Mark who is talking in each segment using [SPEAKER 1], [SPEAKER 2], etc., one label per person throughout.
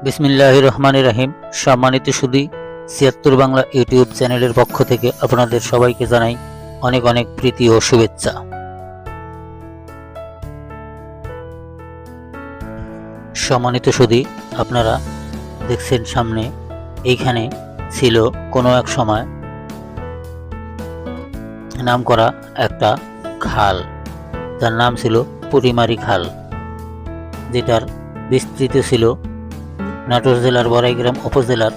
[SPEAKER 1] বিসমিল্লাহির রহমানির রহিম। সম্মানিত সুধী, ৭৬ বাংলা ইউটিউব চ্যানেলের পক্ষ থেকে আপনাদের সবাইকে জানাই অনেক অনেক প্রীতি ও শুভেচ্ছা। সম্মানিত সুধী, আপনারা দেখছেন সামনে এইখানে ছিল কোনো এক সময় নাম করা একটা খাল, যার নাম ছিল পুরিমারি খাল, যেটার বিস্তৃত ছিল নাটোর জেলার বড়াইগ্রাম উপজেলার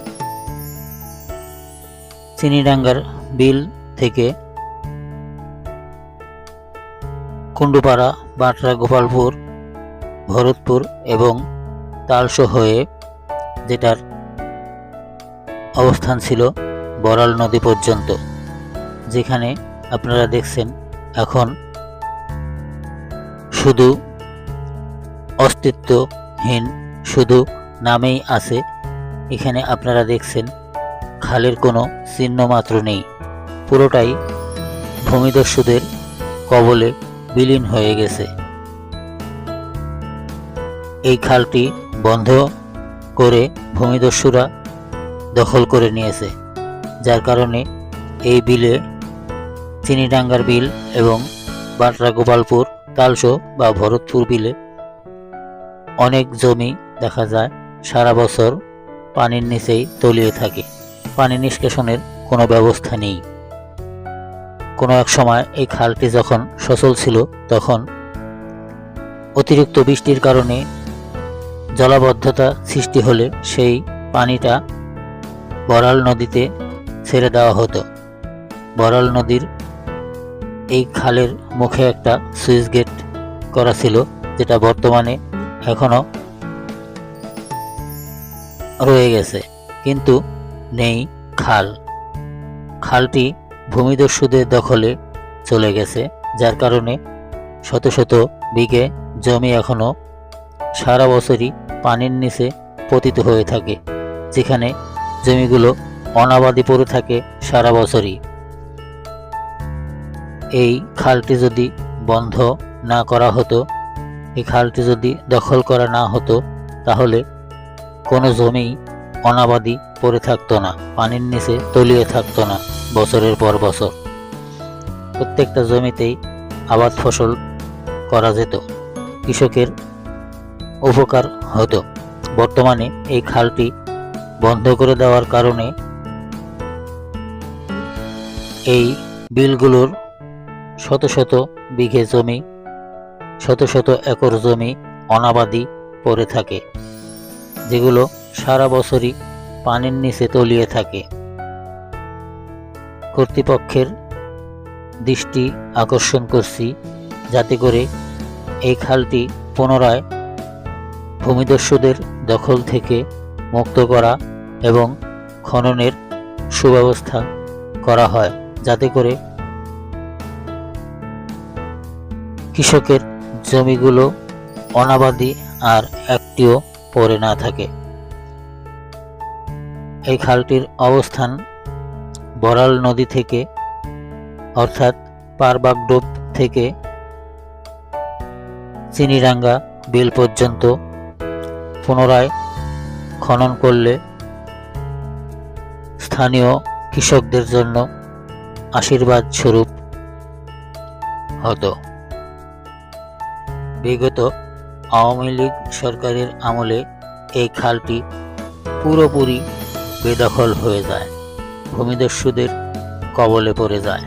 [SPEAKER 1] চিনিডাঙ্গার বিল থেকে কুণ্ডুপাড়া, বাটরা, গোপালপুর, ভরতপুর এবং তালশো হয়ে যেটার অবস্থান ছিল বড়াল নদী পর্যন্ত, যেখানে আপনারা দেখছেন এখন শুধু অস্তিত্বহীন, শুধু নামেই আছে। এখানে আপনারা দেখছেন খালের কোনো চিহ্ন মাত্র নেই, পুরোটাই ভূমিদস্যুদের কবলে বিলীন হয়ে গেছে। এই খালটি বন্ধ করে ভূমিদস্যুরা দখল করে নিয়েছে, যার কারণে এই বিলে চিনিডাঙ্গার বিল এবং বাটরা, গোপালপুর, তালশো বা ভরতপুর বিলে অনেক জমি দেখা যায় সারা বছর পানির নিচেই তলিয়ে থাকে। পানি নিষ্কাশনের কোনো ব্যবস্থা নেই। কোনো এক সময় এই খালটি যখন সচল ছিল, তখন অতিরিক্ত বৃষ্টির কারণে জলাবদ্ধতা সৃষ্টি হলে সেই পানিটা বড়াল নদীতে ছেড়ে দেওয়া হতো। বড়াল নদীর এই খালের মুখে একটা সুইচ গেট করা ছিল, যেটা বর্তমানে এখনো রয়ে গেছে, কিন্তু নেই খাল। খালটি ভূমিদস্যুদের দখলে চলে গেছে, যার কারণে শত শত বিঘে জমি এখনো সারা বছরই পানির নিচে পতিত হয়ে থাকে, যেখানে জমিগুলো অনাবাদি পড়ে থাকে সারা বছরই। এই খালটি যদি বন্ধ না করা হতো, এই খালটি যদি দখল করা না হতো, তাহলে কোনো জমি অনাবাদি পড়ে থাকতো না, পানির নিচে তলিয়ে থাকতো না বছরের পর বছর। প্রত্যেকটা জমিতেই আবাদ ফসল করা যেত, কৃষকের উপকার হতো। বর্তমানে এই খালটি বন্ধ করে দেওয়ার কারণে এই বিলগুলোর শত শত বিঘে জমি, শত শত একর জমি অনাবাদি পড়ে থাকে, যেগুলো সারা বছরই পানির নিচে তলিয়ে থাকে। কর্তৃপক্ষের দৃষ্টি আকর্ষণ করছি, যাতে করে এই খালটি পুনরায় ভূমিদস্যুদের দখল থেকে মুক্ত করা এবং খননের সুব্যবস্থা করা হয়, যাতে করে কৃষকের জমিগুলো অনাবাদি আর একটিও পড়ে না থাকে। এই খালটির অবস্থান বড়াল নদী থেকে, অর্থাৎ পারবাগডোব থেকে চিনিডাঙ্গা বিল পর্যন্ত পুনরায় খনন করলে স্থানীয় কৃষকদের জন্য আশীর্বাদ স্বরূপ হতো। বিগত আওয়ামী লীগ সরকারের আমলে এই খালটি পুরোপুরি বেদখল হয়ে যায়, ভূমিদস্যুদের কবলে পড়ে যায়।